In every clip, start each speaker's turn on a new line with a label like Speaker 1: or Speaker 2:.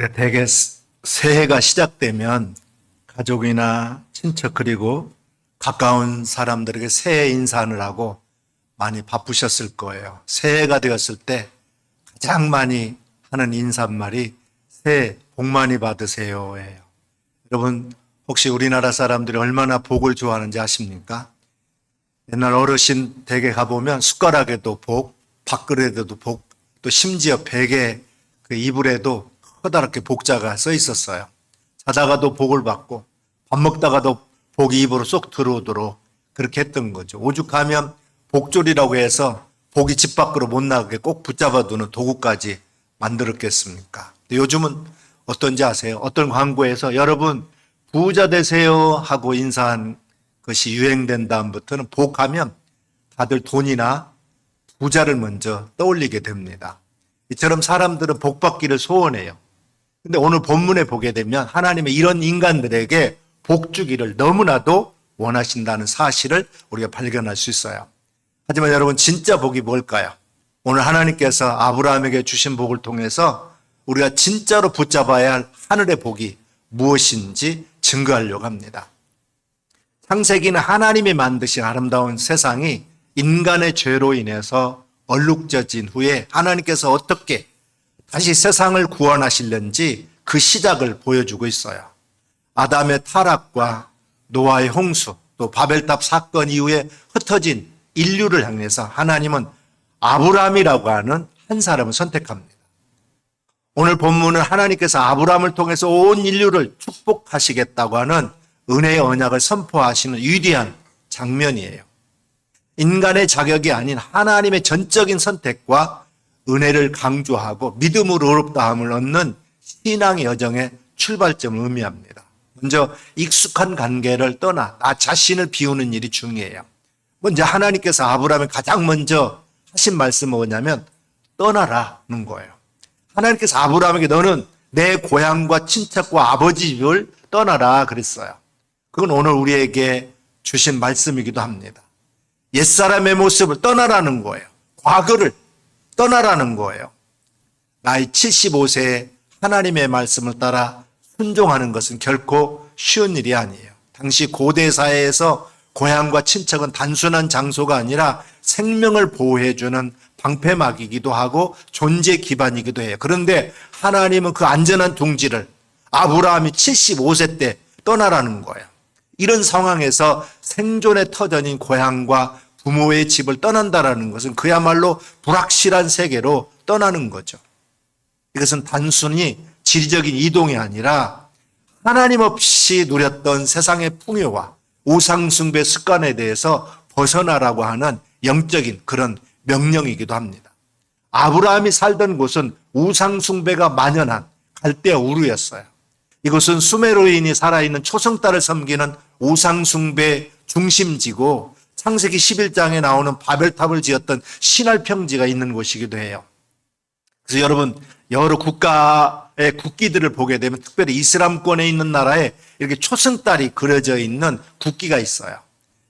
Speaker 1: 대개 새해가 시작되면 가족이나 친척 그리고 가까운 사람들에게 새해 인사를 하고 많이 바쁘셨을 거예요. 새해가 되었을 때 가장 많이 하는 인사말이 새해 복 많이 받으세요예요. 여러분 혹시 우리나라 사람들이 얼마나 복을 좋아하는지 아십니까? 옛날 어르신 댁에 가보면 숟가락에도 복, 밥그릇에도 복, 또 심지어 베개 그 이불에도 커다랗게 복자가 써 있었어요. 자다가도 복을 받고 밥 먹다가도 복이 입으로 쏙 들어오도록 그렇게 했던 거죠. 오죽하면 복졸이라고 해서 복이 집 밖으로 못 나가게 꼭 붙잡아두는 도구까지 만들었겠습니까? 요즘은 어떤지 아세요? 어떤 광고에서 여러분 부자 되세요 하고 인사한 것이 유행된 다음부터는 복하면 다들 돈이나 부자를 먼저 떠올리게 됩니다. 이처럼 사람들은 복 받기를 소원해요. 근데 오늘 본문에 보게 되면 하나님의 이런 인간들에게 복 주기를 너무나도 원하신다는 사실을 우리가 발견할 수 있어요. 하지만 여러분 진짜 복이 뭘까요? 오늘 하나님께서 아브라함에게 주신 복을 통해서 우리가 진짜로 붙잡아야 할 하늘의 복이 무엇인지 증거하려고 합니다. 창세기는 하나님이 만드신 아름다운 세상이 인간의 죄로 인해서 얼룩져진 후에 하나님께서 어떻게 다시 세상을 구원하시려는지 그 시작을 보여주고 있어요. 아담의 타락과 노아의 홍수, 또 바벨탑 사건 이후에 흩어진 인류를 향해서 하나님은 아브라함이라고 하는 한 사람을 선택합니다. 오늘 본문은 하나님께서 아브라함을 통해서 온 인류를 축복하시겠다고 하는 은혜의 언약을 선포하시는 위대한 장면이에요. 인간의 자격이 아닌 하나님의 전적인 선택과 은혜를 강조하고 믿음으로 의롭다함을 얻는 신앙의 여정의 출발점을 의미합니다. 먼저 익숙한 관계를 떠나 나 자신을 비우는 일이 중요해요. 먼저 하나님께서 아브라함에 가장 먼저 하신 말씀은 뭐냐면 떠나라는 거예요. 하나님께서 아브라함에게 너는 내 고향과 친척과 아버지 집을 떠나라 그랬어요. 그건 오늘 우리에게 주신 말씀이기도 합니다. 옛사람의 모습을 떠나라는 거예요. 과거를 떠나라는 거예요. 나이 75세에 하나님의 말씀을 따라 순종하는 것은 결코 쉬운 일이 아니에요. 당시 고대 사회에서 고향과 친척은 단순한 장소가 아니라 생명을 보호해주는 방패막이기도 하고 존재 기반이기도 해요. 그런데 하나님은 그 안전한 둥지를 아브라함이 75세 때 떠나라는 거예요. 이런 상황에서 생존의 터전인 고향과 부모의 집을 떠난다라는 것은 그야말로 불확실한 세계로 떠나는 거죠. 이것은 단순히 지리적인 이동이 아니라 하나님 없이 누렸던 세상의 풍요와 우상숭배 습관에 대해서 벗어나라고 하는 영적인 그런 명령이기도 합니다. 아브라함이 살던 곳은 우상숭배가 만연한 갈대아 우르였어요. 이곳은 수메르인이 살아있는 초승달을 섬기는 우상숭배 중심지고 창세기 11장에 나오는 바벨탑을 지었던 신할 평지가 있는 곳이기도 해요. 그래서 여러분 여러 국가의 국기들을 보게 되면 특별히 이슬람권에 있는 나라에 이렇게 초승달이 그려져 있는 국기가 있어요.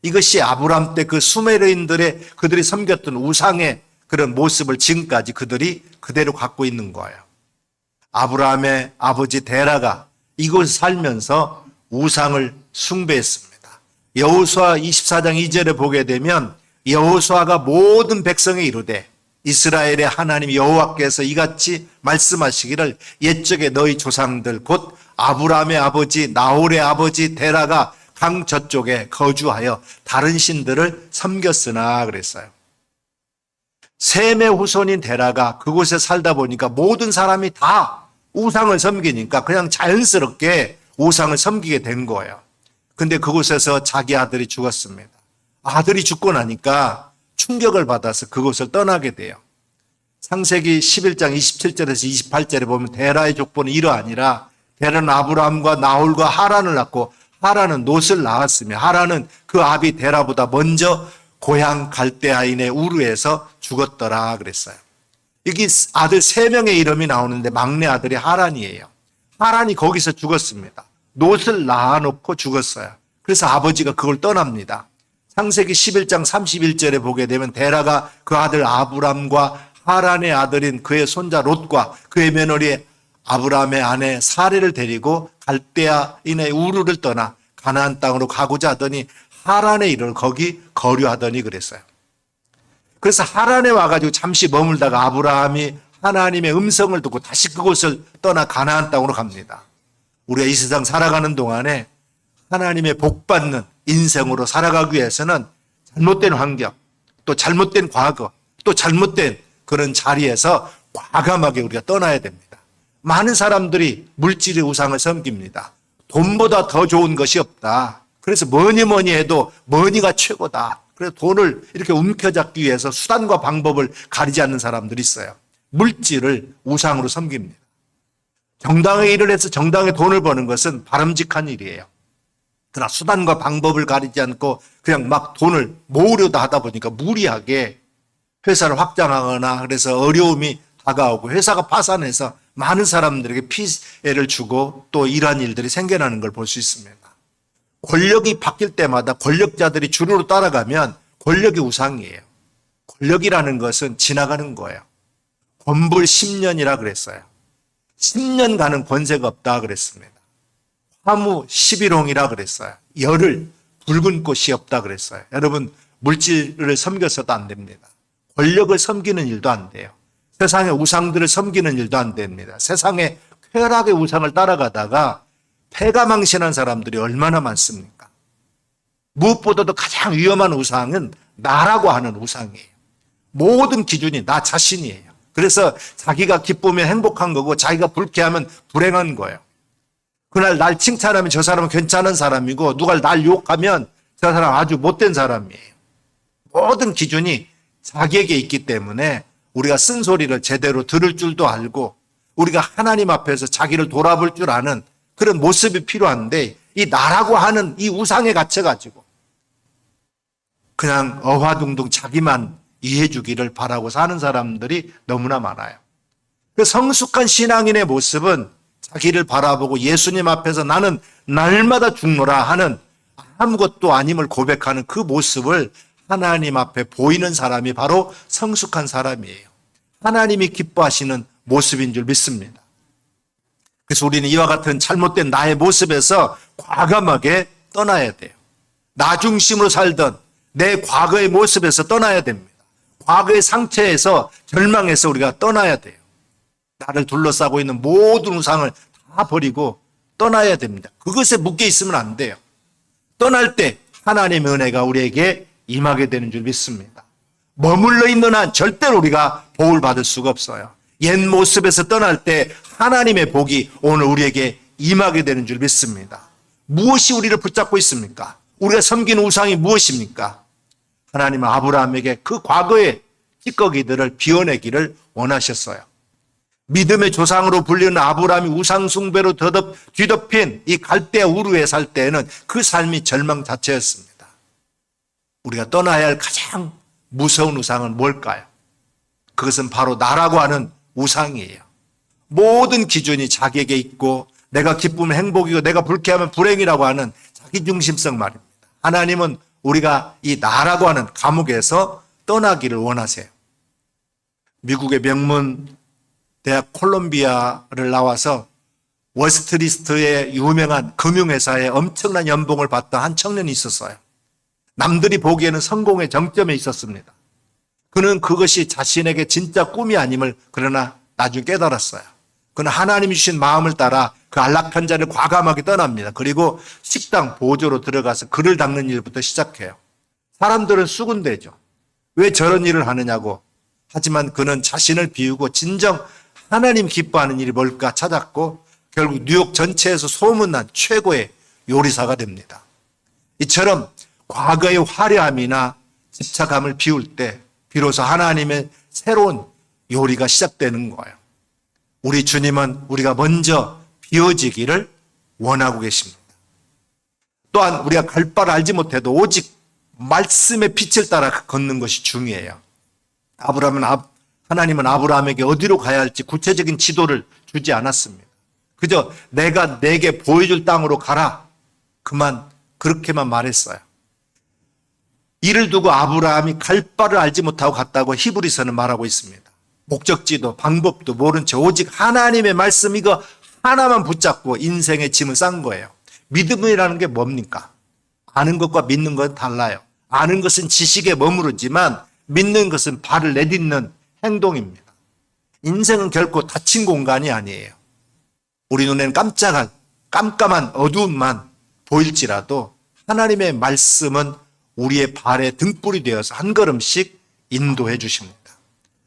Speaker 1: 이것이 아브라함 때 그 수메르인들의 그들이 섬겼던 우상의 그런 모습을 지금까지 그들이 그대로 갖고 있는 거예요. 아브라함의 아버지 데라가 이곳에 살면서 우상을 숭배했습니다. 여호수아 24장 2절에 보게 되면 여호수아가 모든 백성에 이르되 이스라엘의 하나님 여호와께서 이같이 말씀하시기를 옛적에 너희 조상들 곧 아브라함의 아버지 나홀의 아버지 데라가 강 저쪽에 거주하여 다른 신들을 섬겼으나 그랬어요. 셈의 후손인 데라가 그곳에 살다 보니까 모든 사람이 다 우상을 섬기니까 그냥 자연스럽게 우상을 섬기게 된 거예요. 근데 그곳에서 자기 아들이 죽었습니다. 아들이 죽고 나니까 충격을 받아서 그곳을 떠나게 돼요. 창세기 11장 27절에서 28절에 보면 데라의 족보는 이러하니라. 데라는 아브라함과 나홀과 하란을 낳고 하란은 롯을 낳았으며 하란은 그 아비 데라보다 먼저 고향 갈대아인의 우르에서 죽었더라 그랬어요. 여기 아들 3명의 이름이 나오는데 막내 아들이 하란이에요. 하란이 거기서 죽었습니다. 롯을 낳아놓고 죽었어요. 그래서 아버지가 그걸 떠납니다. 창세기 11장 31절에 보게 되면 데라가 그 아들 아브람과 하란의 아들인 그의 손자 롯과 그의 며느리 아브라함의 아내 사레를 데리고 갈대아인의 우르를 떠나 가나안 땅으로 가고자 하더니 하란에 이르러 거기 거류하더니 그랬어요. 그래서 하란에 와가지고 잠시 머물다가 아브라함이 하나님의 음성을 듣고 다시 그곳을 떠나 가나안 땅으로 갑니다. 우리가 이 세상 살아가는 동안에 하나님의 복받는 인생으로 살아가기 위해서는 잘못된 환경, 또 잘못된 과거, 또 잘못된 그런 자리에서 과감하게 우리가 떠나야 됩니다. 많은 사람들이 물질의 우상을 섬깁니다. 돈보다 더 좋은 것이 없다. 그래서 뭐니 해도 머니가 최고다. 그래서 돈을 이렇게 움켜잡기 위해서 수단과 방법을 가리지 않는 사람들이 있어요. 물질을 우상으로 섬깁니다. 정당의 일을 해서 정당의 돈을 버는 것은 바람직한 일이에요. 그러나 수단과 방법을 가리지 않고 그냥 막 돈을 모으려다 하다 보니까 무리하게 회사를 확장하거나 그래서 어려움이 다가오고 회사가 파산해서 많은 사람들에게 피해를 주고 또 이러한 일들이 생겨나는 걸 볼 수 있습니다. 권력이 바뀔 때마다 권력자들이 주류로 따라가면 권력이 우상이에요. 권력이라는 것은 지나가는 거예요. 권불 10년이라 그랬어요. 10년 가는 권세가 없다 그랬습니다. 화무 11홍이라 그랬어요. 열흘 붉은 꽃이 없다 그랬어요. 여러분, 물질을 섬겨서도 안 됩니다. 권력을 섬기는 일도 안 돼요. 세상의 우상들을 섬기는 일도 안 됩니다. 세상의 쾌락의 우상을 따라가다가 패가망신한 사람들이 얼마나 많습니까? 무엇보다도 가장 위험한 우상은 나라고 하는 우상이에요. 모든 기준이 나 자신이에요. 그래서 자기가 기쁘면 행복한 거고 자기가 불쾌하면 불행한 거예요. 그날 날 칭찬하면 저 사람은 괜찮은 사람이고 누가 날 욕하면 저 사람 아주 못된 사람이에요. 모든 기준이 자기에게 있기 때문에 우리가 쓴소리를 제대로 들을 줄도 알고 우리가 하나님 앞에서 자기를 돌아볼 줄 아는 그런 모습이 필요한데 이 나라고 하는 이 우상에 갇혀가지고 그냥 어화둥둥 자기만 이해해 주기를 바라고 사는 사람들이 너무나 많아요. 그 성숙한 신앙인의 모습은 자기를 바라보고 예수님 앞에서 나는 날마다 죽노라 하는 아무것도 아님을 고백하는 그 모습을 하나님 앞에 보이는 사람이 바로 성숙한 사람이에요. 하나님이 기뻐하시는 모습인 줄 믿습니다. 그래서 우리는 이와 같은 잘못된 나의 모습에서 과감하게 떠나야 돼요. 나 중심으로 살던 내 과거의 모습에서 떠나야 됩니다. 과거의 상처에서 절망해서 우리가 떠나야 돼요. 나를 둘러싸고 있는 모든 우상을 다 버리고 떠나야 됩니다. 그것에 묶여 있으면 안 돼요. 떠날 때 하나님의 은혜가 우리에게 임하게 되는 줄 믿습니다. 머물러 있는 한 절대로 우리가 복을 받을 수가 없어요. 옛 모습에서 떠날 때 하나님의 복이 오늘 우리에게 임하게 되는 줄 믿습니다. 무엇이 우리를 붙잡고 있습니까? 우리가 섬기는 우상이 무엇입니까? 하나님은 아브라함에게 그 과거의 찌꺼기들을 비워내기를 원하셨어요. 믿음의 조상으로 불리는 아브라함이 우상 숭배로 뒤덮인 이 갈대아 우르에 살 때에는 그 삶이 절망 자체였습니다. 우리가 떠나야 할 가장 무서운 우상은 뭘까요? 그것은 바로 나라고 하는 우상이에요. 모든 기준이 자기에게 있고 내가 기쁘면 행복이고 내가 불쾌하면 불행이라고 하는 자기중심성 말입니다. 하나님은 우리가 이 나라고 하는 감옥에서 떠나기를 원하세요. 미국의 명문 대학 콜롬비아를 나와서 월스트리트의 유명한 금융회사에 엄청난 연봉을 받던 한 청년이 있었어요. 남들이 보기에는 성공의 정점에 있었습니다. 그는 그것이 자신에게 진짜 꿈이 아님을 그러나 나중에 깨달았어요. 그는 하나님이 주신 마음을 따라 그 안락한 자를 과감하게 떠납니다. 그리고 식당 보조로 들어가서 글을 닦는 일부터 시작해요. 사람들은 수군대죠. 왜 저런 일을 하느냐고. 하지만 그는 자신을 비우고 진정 하나님 기뻐하는 일이 뭘까 찾았고 결국 뉴욕 전체에서 소문난 최고의 요리사가 됩니다. 이처럼 과거의 화려함이나 집착함을 비울 때 비로소 하나님의 새로운 요리가 시작되는 거예요. 우리 주님은 우리가 먼저 비워지기를 원하고 계십니다. 또한 우리가 갈 바를 알지 못해도 오직 말씀의 빛을 따라 걷는 것이 중요해요. 하나님은 아브라함에게 어디로 가야 할지 구체적인 지도를 주지 않았습니다. 그저 내가 내게 보여줄 땅으로 가라. 그렇게만 말했어요. 이를 두고 아브라함이 갈 바를 알지 못하고 갔다고 히브리서는 말하고 있습니다. 목적지도 방법도 모른 채 오직 하나님의 말씀 이거 하나만 붙잡고 인생의 짐을 싼 거예요. 믿음이라는 게 뭡니까? 아는 것과 믿는 건 달라요. 아는 것은 지식에 머무르지만 믿는 것은 발을 내딛는 행동입니다. 인생은 결코 닫힌 공간이 아니에요. 우리 눈에는 깜깜한 어두움만 보일지라도 하나님의 말씀은 우리의 발에 등불이 되어서 한 걸음씩 인도해 주십니다.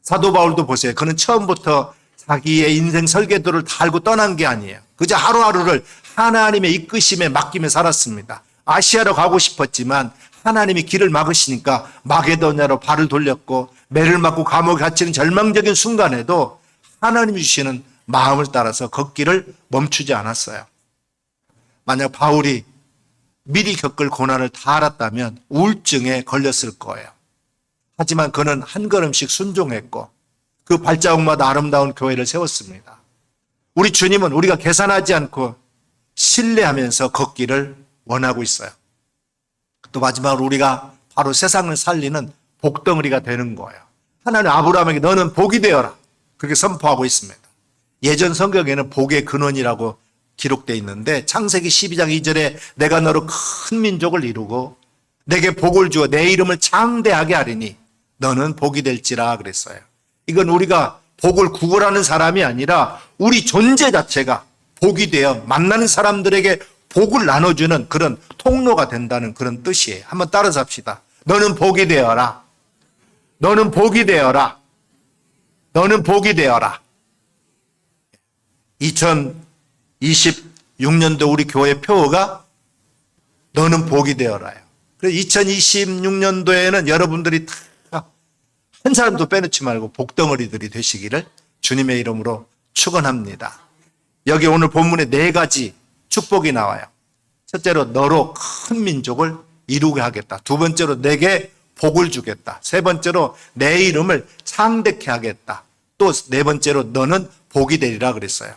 Speaker 1: 사도 바울도 보세요. 그는 처음부터 자기의 인생 설계도를 다 알고 떠난 게 아니에요. 그저 하루하루를 하나님의 이끄심에 맡기며 살았습니다. 아시아로 가고 싶었지만 하나님이 길을 막으시니까 마게도냐로 발을 돌렸고, 매를 맞고 감옥에 갇히는 절망적인 순간에도 하나님이 주시는 마음을 따라서 걷기를 멈추지 않았어요. 만약 바울이 미리 겪을 고난을 다 알았다면 우울증에 걸렸을 거예요. 하지만 그는 한 걸음씩 순종했고 그 발자국마다 아름다운 교회를 세웠습니다. 우리 주님은 우리가 계산하지 않고 신뢰하면서 걷기를 원하고 있어요. 또 마지막으로 우리가 바로 세상을 살리는 복덩어리가 되는 거예요. 하나님 아브라함에게 너는 복이 되어라, 그렇게 선포하고 있습니다. 예전 성경에는 복의 근원이라고 기록되어 있는데 창세기 12장 2절에 내가 너로 큰 민족을 이루고 내게 복을 주어 내 이름을 장대하게 하리니 너는 복이 될지라 그랬어요. 이건 우리가 복을 구걸하는 사람이 아니라 우리 존재 자체가 복이 되어 만나는 사람들에게 복을 나눠주는 그런 통로가 된다는 그런 뜻이에요. 한번 따라서 합시다. 너는 복이 되어라. 너는 복이 되어라. 너는 복이 되어라. 2026년도 우리 교회 표어가 너는 복이 되어라요. 그래서 2026년도에는 여러분들이 다 한 사람도 빼놓지 말고 복덩어리들이 되시기를 주님의 이름으로 축원합니다. 여기 오늘 본문에 4가지 축복이 나와요. 첫째로 너로 큰 민족을 이루게 하겠다. 두 번째로 내게 복을 주겠다. 세 번째로 내 이름을 창대케 하겠다. 또 네 번째로 너는 복이 되리라 그랬어요.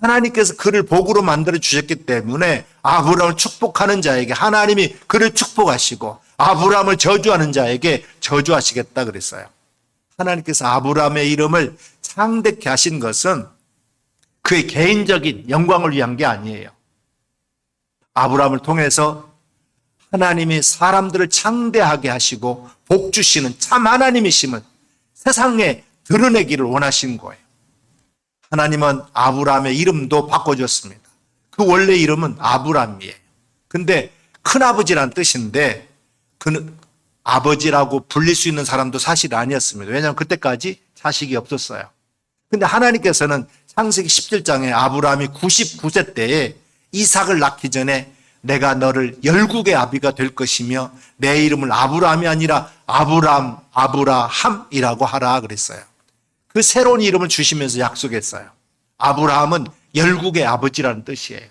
Speaker 1: 하나님께서 그를 복으로 만들어 주셨기 때문에 아브라함을 축복하는 자에게 하나님이 그를 축복하시고 아브라함을 저주하는 자에게 저주하시겠다 그랬어요. 하나님께서 아브라함의 이름을 창대케 하신 것은 그의 개인적인 영광을 위한 게 아니에요. 아브라함을 통해서 하나님이 사람들을 창대하게 하시고 복 주시는 참 하나님이심을 세상에 드러내기를 원하신 거예요. 하나님은 아브라함의 이름도 바꿔줬습니다. 그 원래 이름은 아브람이에요. 근데 큰아버지란 뜻인데 그는 아버지라고 불릴 수 있는 사람도 사실 아니었습니다. 왜냐하면 그때까지 자식이 없었어요. 근데 하나님께서는 창세기 17장에 아브라함이 99세 때에 이삭을 낳기 전에 내가 너를 열국의 아비가 될 것이며 내 이름을 아브라함이 아니라 아브라함이라고 하라 그랬어요. 그 새로운 이름을 주시면서 약속했어요. 아브라함은 열국의 아버지라는 뜻이에요.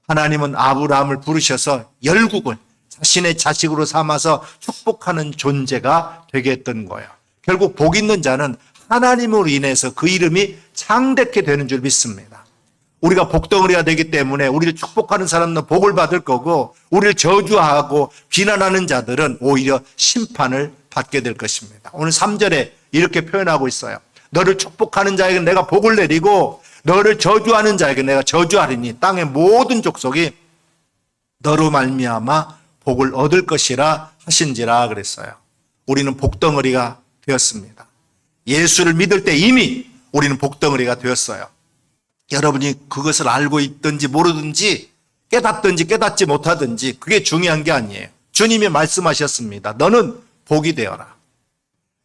Speaker 1: 하나님은 아브라함을 부르셔서 열국을 자신의 자식으로 삼아서 축복하는 존재가 되게 했던 거예요. 결국 복 있는 자는 하나님으로 인해서 그 이름이 창대케 되는 줄 믿습니다. 우리가 복덩어리가 되기 때문에 우리를 축복하는 사람은 복을 받을 거고 우리를 저주하고 비난하는 자들은 오히려 심판을 받게 될 것입니다. 오늘 3절에 이렇게 표현하고 있어요. 너를 축복하는 자에게 내가 복을 내리고 너를 저주하는 자에게 내가 저주하리니 땅의 모든 족속이 너로 말미암아 복을 얻을 것이라 하신지라 그랬어요. 우리는 복덩어리가 되었습니다. 예수를 믿을 때 이미 우리는 복덩어리가 되었어요. 여러분이 그것을 알고 있든지 모르든지 깨닫든지 깨닫지 못하든지 그게 중요한 게 아니에요. 주님이 말씀하셨습니다. 너는 복이 되어라.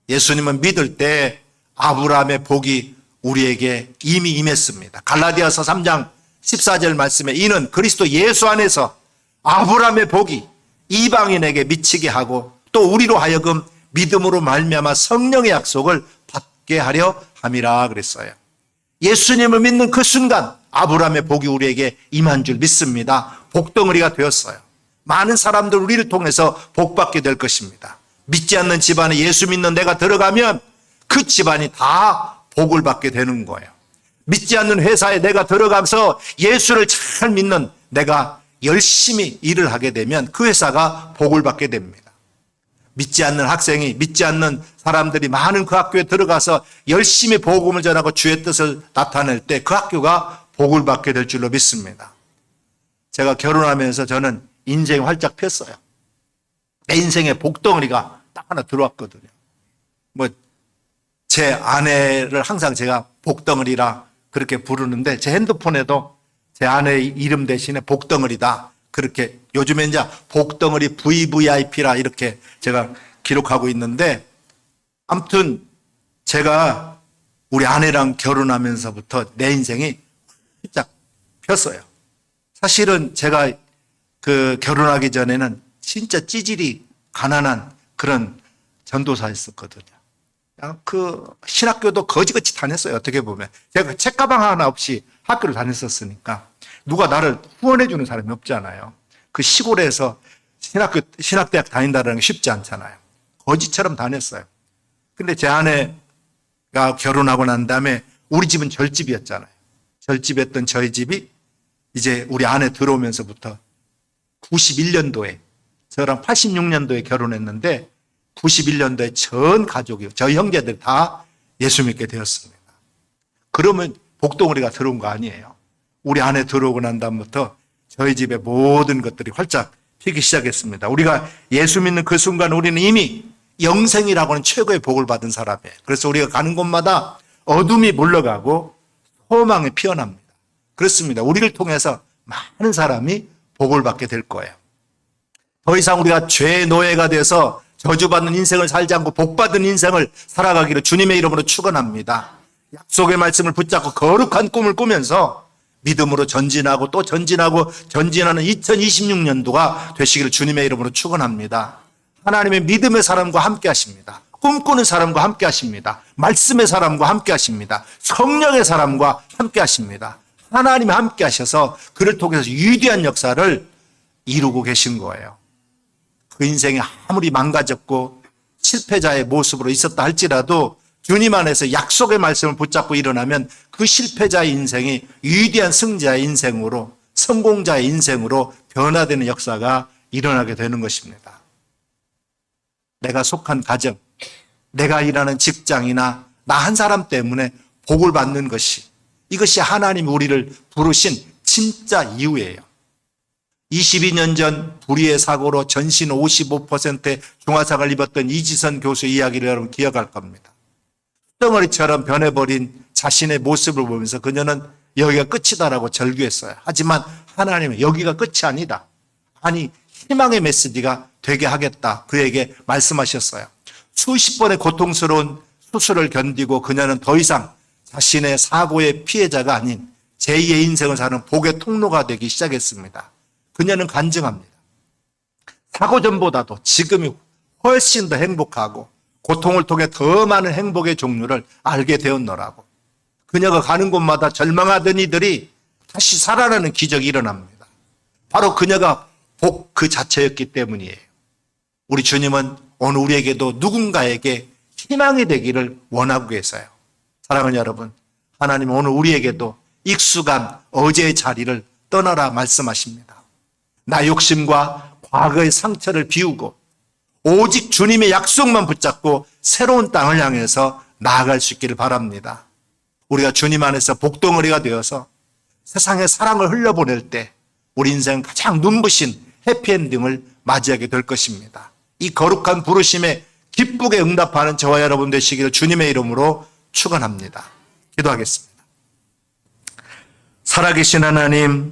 Speaker 1: 예수님은 믿을 때 아브라함의 복이 우리에게 이미 임했습니다. 갈라디아서 3장 14절 말씀에 이는 그리스도 예수 안에서 아브라함의 복이 이방인에게 미치게 하고 또 우리로 하여금 믿음으로 말미암아 성령의 약속을 받게 하려 함이라 그랬어요. 예수님을 믿는 그 순간 아브라함의 복이 우리에게 임한 줄 믿습니다. 복덩어리가 되었어요. 많은 사람들 우리를 통해서 복받게 될 것입니다. 믿지 않는 집안에 예수 믿는 내가 들어가면 그 집안이 다 복을 받게 되는 거예요. 믿지 않는 회사에 내가 들어가서 예수를 잘 믿는 내가 열심히 일을 하게 되면 그 회사가 복을 받게 됩니다. 믿지 않는 학생이, 믿지 않는 사람들이 많은 그 학교에 들어가서 열심히 복음을 전하고 주의 뜻을 나타낼 때 그 학교가 복을 받게 될 줄로 믿습니다. 제가 결혼하면서 저는 인생이 활짝 폈어요. 내 인생에 복덩어리가 딱 하나 들어왔거든요. 제 아내를 항상 제가 복덩어리라 그렇게 부르는데 제 핸드폰에도 제 아내의 이름 대신에 복덩어리다. 그렇게 요즘에 이제 복덩어리 VVIP라 이렇게 제가 기록하고 있는데, 아무튼 제가 우리 아내랑 결혼하면서부터 내 인생이 활짝 폈어요. 사실은 제가 그 결혼하기 전에는 진짜 찌질이 가난한 그런 전도사였었거든요. 그 신학교도 거지같이 다녔어요. 어떻게 보면 제가 책가방 하나 없이 학교를 다녔었으니까 누가 나를 후원해 주는 사람이 없잖아요. 그 시골에서 신학대학 다닌다는 게 쉽지 않잖아요. 거지처럼 다녔어요. 근데 제 아내가 결혼하고 난 다음에 우리 집은 절집이었잖아요. 절집했던 저희 집이 이제 우리 아내 들어오면서부터 91년도에 저랑 86년도에 결혼했는데 91년도에 전 가족이, 저희 형제들 다 예수 믿게 되었습니다. 그러면 복덩어리가 들어온 거 아니에요. 우리 아내 들어오고 난 다음부터 저희 집의 모든 것들이 활짝 피기 시작했습니다. 우리가 예수 믿는 그 순간 우리는 이미 영생이라고 하는 최고의 복을 받은 사람이에요. 그래서 우리가 가는 곳마다 어둠이 물러가고 소망이 피어납니다. 그렇습니다. 우리를 통해서 많은 사람이 복을 받게 될 거예요. 더 이상 우리가 죄의 노예가 돼서 저주받는 인생을 살지 않고 복받은 인생을 살아가기를 주님의 이름으로 축원합니다. 약속의 말씀을 붙잡고 거룩한 꿈을 꾸면서 믿음으로 전진하고 또 전진하고 전진하는 2026년도가 되시기를 주님의 이름으로 축원합니다. 하나님의 믿음의 사람과 함께 하십니다. 꿈꾸는 사람과 함께 하십니다. 말씀의 사람과 함께 하십니다. 성령의 사람과 함께 하십니다. 하나님이 함께 하셔서 그를 통해서 위대한 역사를 이루고 계신 거예요. 그 인생이 아무리 망가졌고 실패자의 모습으로 있었다 할지라도 주님 안에서 약속의 말씀을 붙잡고 일어나면 그 실패자의 인생이 위대한 승자의 인생으로, 성공자의 인생으로 변화되는 역사가 일어나게 되는 것입니다. 내가 속한 가정, 내가 일하는 직장이나 나 한 사람 때문에 복을 받는 것이, 이것이 하나님이 우리를 부르신 진짜 이유예요. 22년 전 불의의 사고로 전신 55%의 중화상을 입었던 이지선 교수 이야기를 여러분 기억할 겁니다. 덩어리처럼 변해버린 자신의 모습을 보면서 그녀는 여기가 끝이다라고 절규했어요. 하지만 하나님은 여기가 끝이 아니다. 아니, 희망의 메시지가 되게 하겠다. 그에게 말씀하셨어요. 수십 번의 고통스러운 수술을 견디고 그녀는 더 이상 자신의 사고의 피해자가 아닌 제2의 인생을 사는 복의 통로가 되기 시작했습니다. 그녀는 간증합니다. 사고 전보다도 지금이 훨씬 더 행복하고 고통을 통해 더 많은 행복의 종류를 알게 되었노라고. 그녀가 가는 곳마다 절망하던 이들이 다시 살아나는 기적이 일어납니다. 바로 그녀가 복 그 자체였기 때문이에요. 우리 주님은 오늘 우리에게도 누군가에게 희망이 되기를 원하고 계세요. 사랑하는 여러분, 하나님은 오늘 우리에게도 익숙한 어제의 자리를 떠나라 말씀하십니다. 나 욕심과 과거의 상처를 비우고 오직 주님의 약속만 붙잡고 새로운 땅을 향해서 나아갈 수 있기를 바랍니다. 우리가 주님 안에서 복덩어리가 되어서 세상에 사랑을 흘려보낼 때 우리 인생 가장 눈부신 해피엔딩을 맞이하게 될 것입니다. 이 거룩한 부르심에 기쁘게 응답하는 저와 여러분 되시기를 주님의 이름으로 축원합니다. 기도하겠습니다. 살아계신 하나님,